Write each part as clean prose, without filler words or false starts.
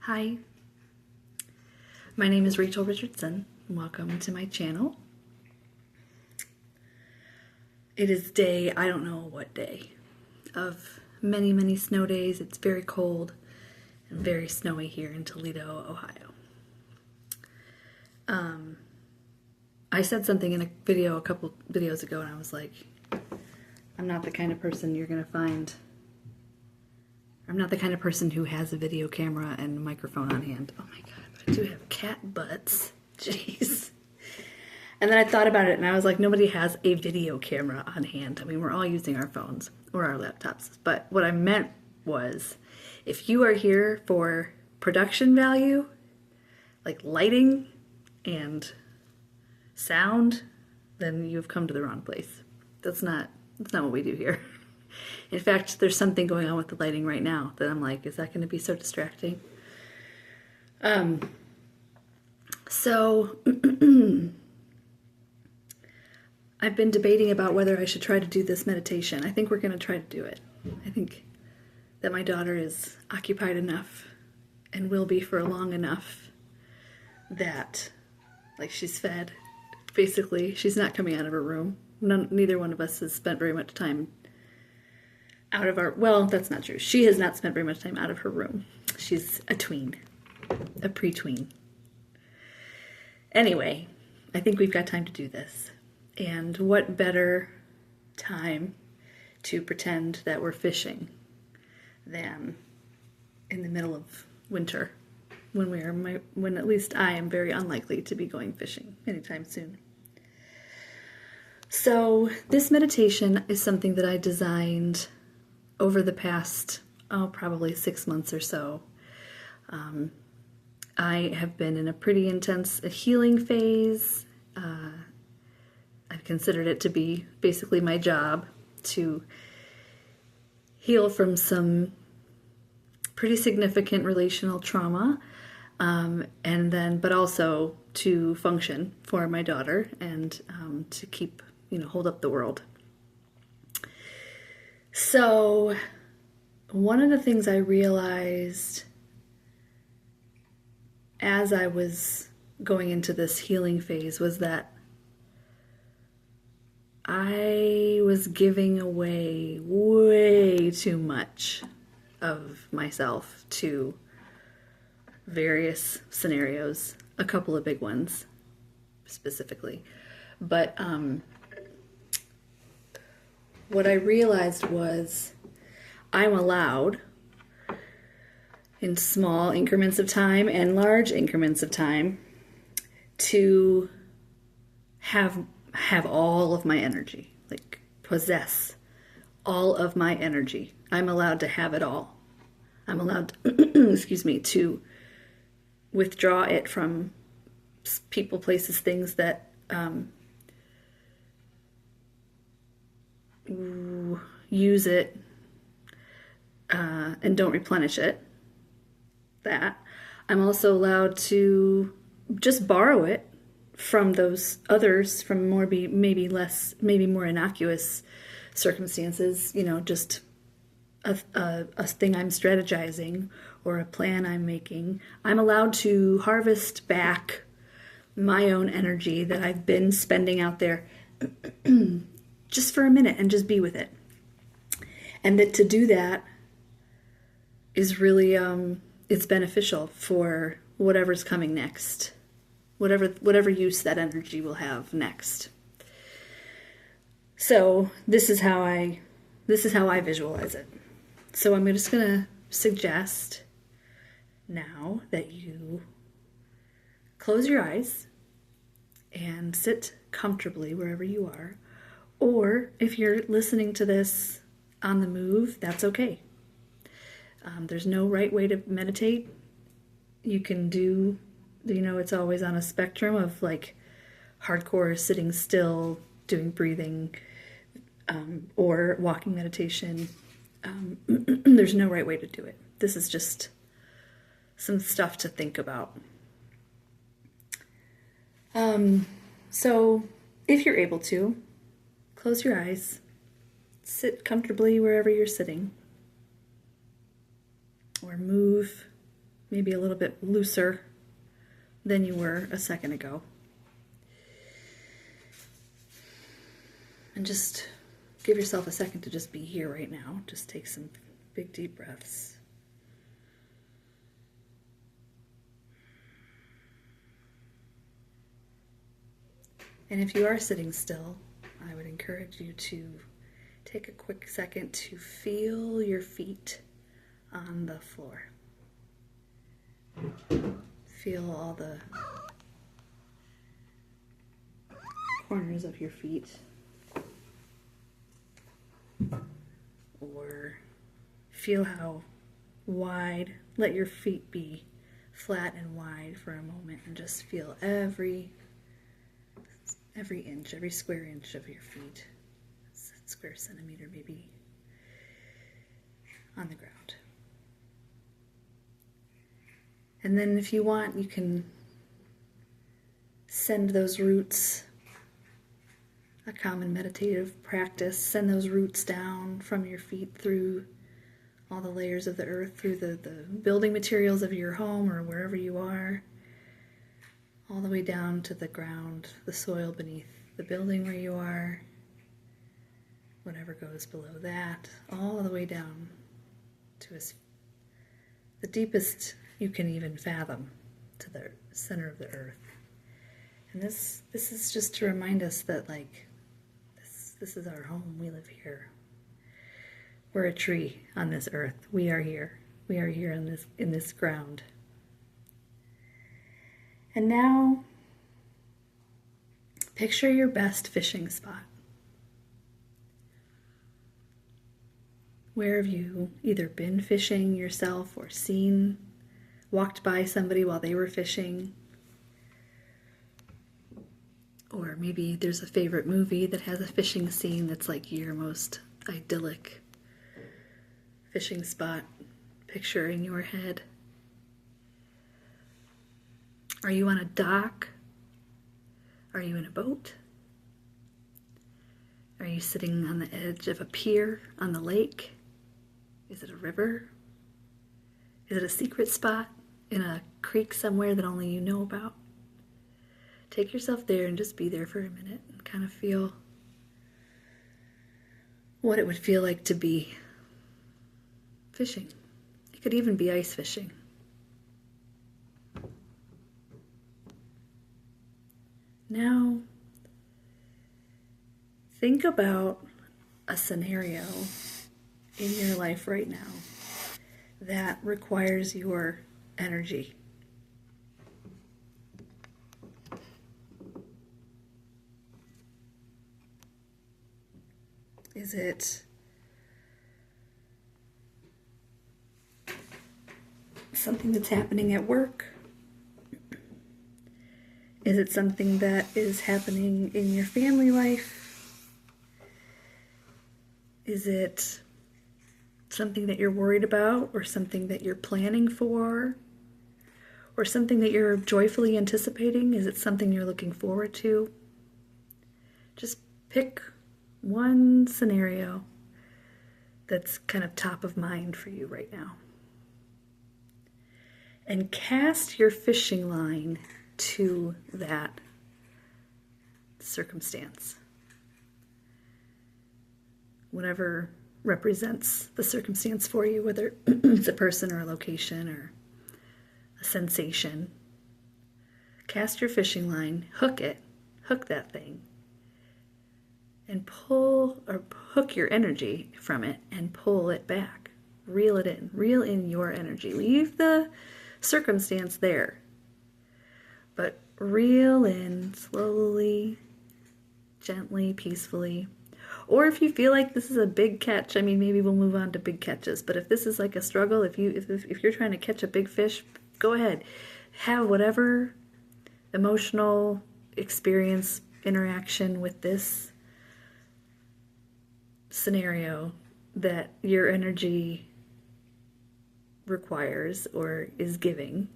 Hi, my name is Rachel Richardson. Welcome to my channel. It is day, I don't know what day, of many, many snow days. It's very cold and very snowy here in Toledo, Ohio. I said something in a video a couple videos ago and I was like, I'm not the kind of person you're going to find. I'm not the kind of person who has a video camera and a microphone on hand. Oh my god, but I do have cat butts. Jeez. And then I thought about it and I was like, nobody has a video camera on hand. I mean, we're all using our phones or our laptops. But what I meant was, if you are here for production value, like lighting and sound, then you've come to the wrong place. That's not what we do here. In fact, there's something going on with the lighting right now that I'm like, is that going to be so distracting? So I've been debating about whether I should try to do this meditation. I think we're going to try to do it. I think that my daughter is occupied enough and will be for long enough that, like, she's fed. Basically, she's not coming out of her room. Neither one of us has spent very much time out of our, well, that's not true. She has not spent very much time out of her room. She's a tween, a pre-tween. Anyway, I think we've got time to do this. And what better time to pretend that we're fishing than in the middle of winter, when at least I am very unlikely to be going fishing anytime soon. So this meditation is something that I designed over the past, probably 6 months or so. I have been in a pretty intense healing phase. I've considered it to be basically my job to heal from some pretty significant relational trauma, but also to function for my daughter and to keep, hold up the world. So one of the things I realized as I was going into this healing phase was that I was giving away way too much of myself to various scenarios, a couple of big ones specifically. But what I realized was I'm allowed, in small increments of time and large increments of time, to have all of my energy, like possess all of my energy. I'm allowed to have it all. I'm allowed to, excuse me, to withdraw it from people, places, things that use it and don't replenish it. That I'm also allowed to just borrow it from those others, from maybe more innocuous circumstances, just a thing I'm strategizing or a plan I'm making. I'm allowed to harvest back my own energy that I've been spending out there just for a minute and just be with it. And that to do that is really, it's beneficial for whatever's coming next. Whatever use that energy will have next. So this is how I visualize it. So I'm just gonna suggest now that you close your eyes and sit comfortably wherever you are. Or if you're listening to this on the move, that's okay. There's no right way to meditate. You can do, it's always on a spectrum of like hardcore sitting still, doing breathing, or walking meditation. There's no right way to do it. This is just some stuff to think about. So if you're able to, close your eyes, sit comfortably wherever you're sitting, or move maybe a little bit looser than you were a second ago. And just give yourself a second to just be here right now. Just take some big deep breaths. And if you are sitting still, I would encourage you to take a quick second to feel your feet on the floor. Feel all the corners of your feet. Or feel how wide, let your feet be flat and wide for a moment, and just feel every inch, every square inch of your feet, square centimeter maybe, on the ground. And then if you want, you can send those roots, a common meditative practice, send those roots down from your feet through all the layers of the earth, through the building materials of your home or wherever you are, all the way down to the ground, the soil beneath the building where you are, whatever goes below that, all the way down to the deepest you can even fathom, to the center of the earth. And this is just to remind us that, like, this is our home. We live here. We're a tree on this earth. We are here. We are here in this ground. And now, picture your best fishing spot. Where have you either been fishing yourself or walked by somebody while they were fishing? Or maybe there's a favorite movie that has a fishing scene that's like your most idyllic fishing spot picture in your head. Are you on a dock? Are you in a boat? Are you sitting on the edge of a pier on the lake? Is it a river? Is it a secret spot in a creek somewhere that only you know about? Take yourself there and just be there for a minute and kind of feel what it would feel like to be fishing. It could even be ice fishing. Now, think about a scenario in your life right now that requires your energy. Is it something that's happening at work? Is it something that is happening in your family life? Is it something that you're worried about, or something that you're planning for, or something that you're joyfully anticipating? Is it something you're looking forward to? Just pick one scenario that's kind of top of mind for you right now. And cast your fishing line to that circumstance. Whatever represents the circumstance for you, whether it's a person or a location or a sensation. Cast your fishing line, hook that thing, and pull, or hook your energy from it and pull it back. Reel in your energy. Leave the circumstance there, but reel in slowly, gently, peacefully. Or if you feel like this is a big catch, I mean, maybe we'll move on to big catches, but if this is like a struggle, if you're trying to catch a big fish, go ahead. Have whatever emotional experience, interaction with this scenario that your energy requires or is giving,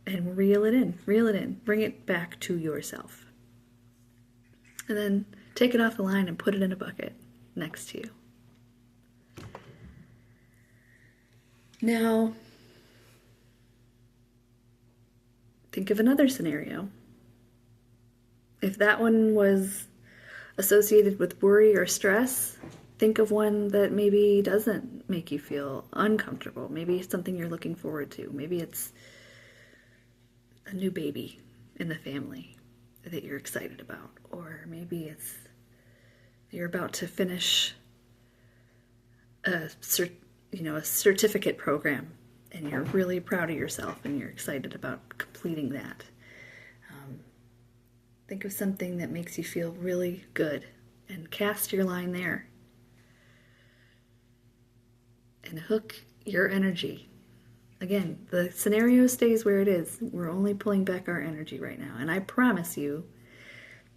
and reel it in, bring it back to yourself. And then take it off the line and put it in a bucket next to you. Now, of another scenario. If that one was associated with worry or stress, think of one that maybe doesn't make you feel uncomfortable. Maybe it's something you're looking forward to. Maybe it's a new baby in the family that you're excited about. Or maybe it's you're about to finish a certificate program and you're really proud of yourself and you're excited about completing that. Think of something that makes you feel really good and cast your line there. And hook your energy. Again, the scenario stays where it is. We're only pulling back our energy right now. And I promise you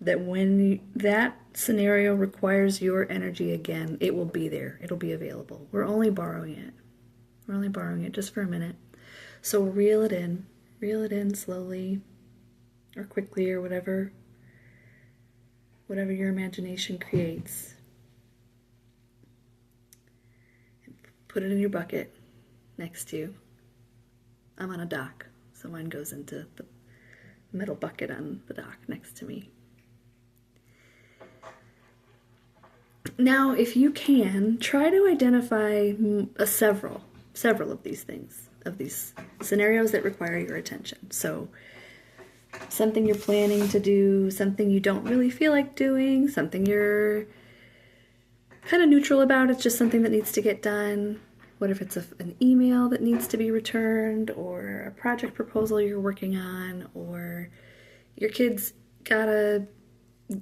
that when that scenario requires your energy again, it will be there. It'll be available. We're only borrowing it. We're only borrowing it just for a minute. So reel it in. Reel it in slowly or quickly or whatever your imagination creates. Put it in your bucket next to you. I'm on a dock, so mine goes into the metal bucket on the dock next to me. Now, if you can, try to identify several of these things, of these scenarios that require your attention. So, something you're planning to do, something you don't really feel like doing, something you're kind of neutral about, it's just something that needs to get done. What if it's an email that needs to be returned, or a project proposal you're working on, or your kid's got a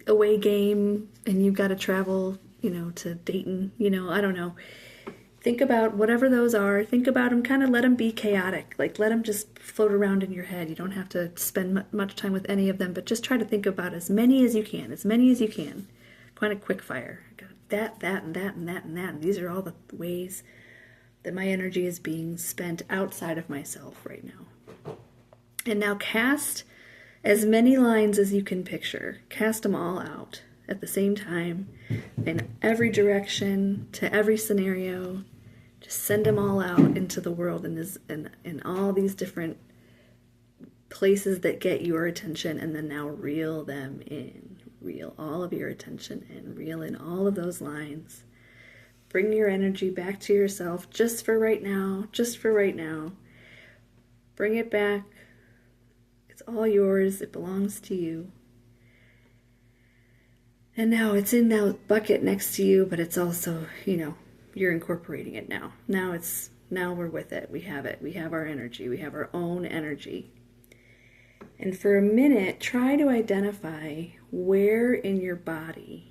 away game and you've got to travel, to Dayton, I don't know. Think about whatever those are. Think about them, kind of let them be chaotic. Like, let them just float around in your head. You don't have to spend much time with any of them, but just try to think about as many as you can. Kind of quick fire. That, and that, and that, and that. And these are all the ways that my energy is being spent outside of myself right now. And now cast as many lines as you can picture. Cast them all out at the same time, in every direction, to every scenario. Just send them all out into the world in all these different places that get your attention, and then now reel them in. Reel all of your attention in. Reel in all of those lines. Bring your energy back to yourself just for right now. Bring it back. It's all yours. It belongs to you. And now it's in that bucket next to you, but it's also, you're incorporating it now. Now we're with it. We have it. We have our energy. We have our own energy. And for a minute, try to identify where in your body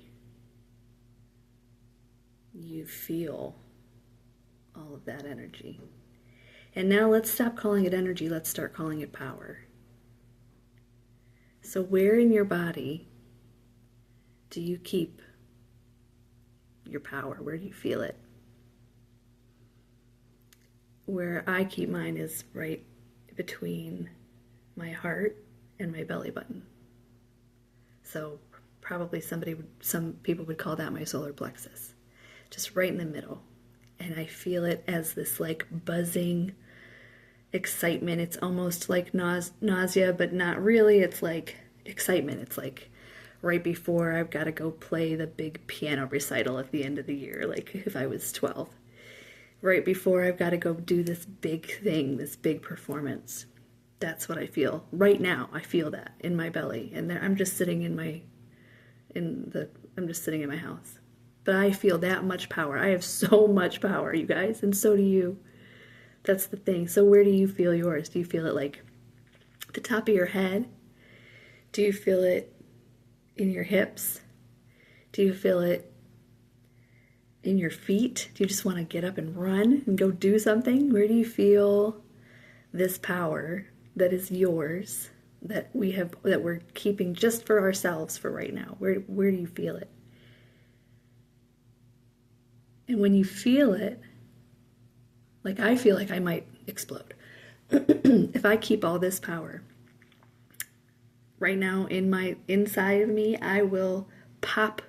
you feel all of that energy. And now let's stop calling it energy. Let's start calling it power. So where in your body do you keep your power? Where do you feel it? Where I keep mine is right between my heart and my belly button. So probably some people would call that my solar plexus. Just right in the middle. And I feel it as this like buzzing excitement. It's almost like nausea, but not really. It's like excitement. It's like right before I've got to go play the big piano recital at the end of the year, like if I was 12. Right before I've got to go do this big thing, this big performance. That's what I feel right now. I feel that in my belly, and I'm just sitting in my house. But I feel that much power. I have so much power, you guys, and so do you. That's the thing. So where do you feel yours? Do you feel it like at the top of your head? Do you feel it in your hips? Do you feel it in your feet? Do you just want to get up and run and go do something? Where do you feel this power that is yours, that we're keeping just for ourselves for right now? Where do you feel it? And when you feel it, like I feel like I might explode. If I keep all this power right now inside of me, I will pop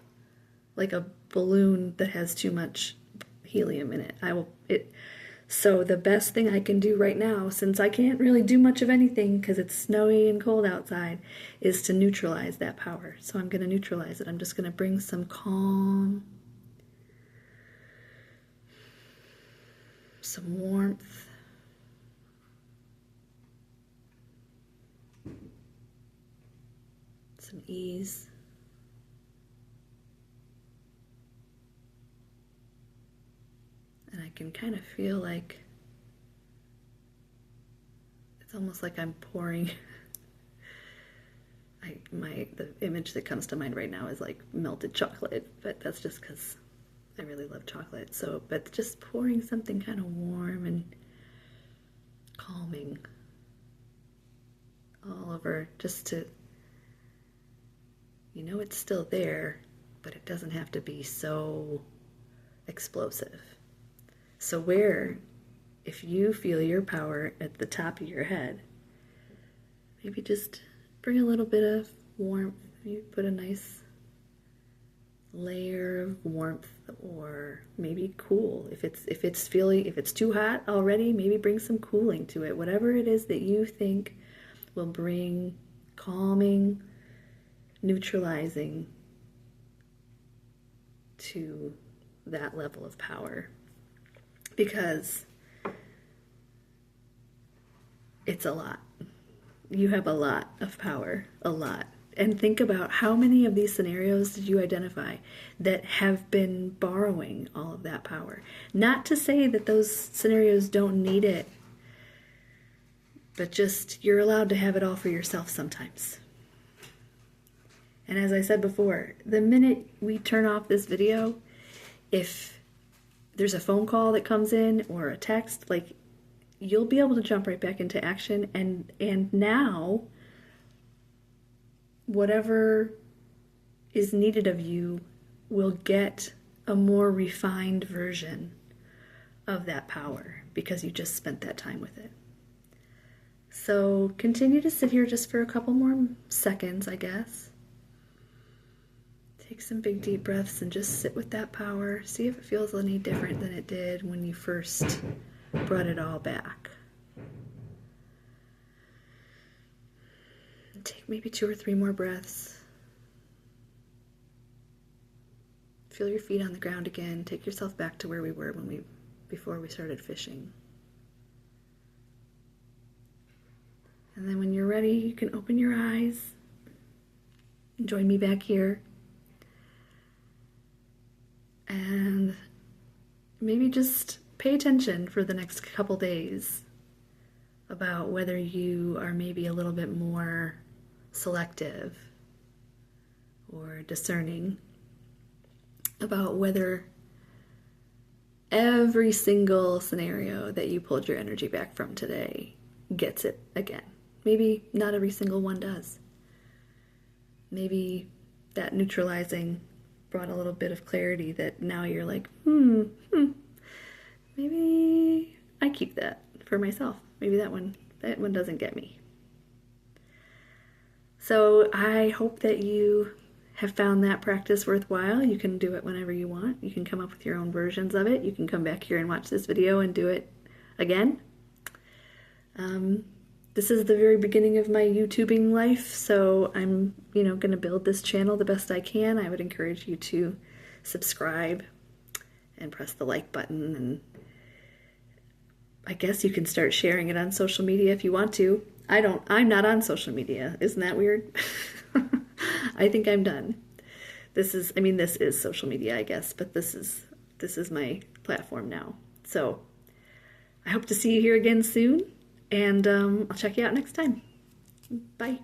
like a balloon that has too much helium in it. So the best thing I can do right now, since I can't really do much of anything because it's snowy and cold outside, is to neutralize that power. So I'm going to neutralize it. I'm just going to bring some calm, some warmth, some ease. And I can kind of feel like it's almost like I'm pouring. The image that comes to mind right now is like melted chocolate, but that's just because I really love chocolate. So, but just pouring something kind of warm and calming all over, just to, it's still there, but it doesn't have to be so explosive. So if you feel your power at the top of your head, maybe just bring a little bit of warmth. You put a nice layer of warmth, or maybe cool. If it's too hot already, maybe bring some cooling to it. Whatever it is that you think will bring calming, neutralizing to that level of power. Because it's a lot. You have a lot of power, a lot. And think about how many of these scenarios did you identify that have been borrowing all of that power. Not to say that those scenarios don't need it, but just you're allowed to have it all for yourself sometimes. And as I said before, the minute we turn off this video, if there's a phone call that comes in or a text, like, you'll be able to jump right back into action, and now whatever is needed of you will get a more refined version of that power because you just spent that time with it. So continue to sit here just for a couple more seconds, I guess. Take some big deep breaths and just sit with that power. See if it feels any different than it did when you first brought it all back. And take maybe 2 or 3 more breaths. Feel your feet on the ground again. Take yourself back to where we were before we started fishing. And then when you're ready, you can open your eyes and join me back here. And maybe just pay attention for the next couple days about whether you are maybe a little bit more selective or discerning about whether every single scenario that you pulled your energy back from today gets it again. Maybe not every single one does. Maybe that neutralizing brought a little bit of clarity that now you're like, maybe I keep that for myself. Maybe that one doesn't get me. So I hope that you have found that practice worthwhile. You can do it whenever you want. You can come up with your own versions of it. You can come back here and watch this video and do it again. This is the very beginning of my YouTubing life, so I'm, going to build this channel the best I can. I would encourage you to subscribe and press the like button, and I guess you can start sharing it on social media if you want to. I'm not on social media. Isn't that weird? I think I'm done. This is social media, I guess, but this is my platform now. So I hope to see you here again soon. And I'll check you out next time. Bye.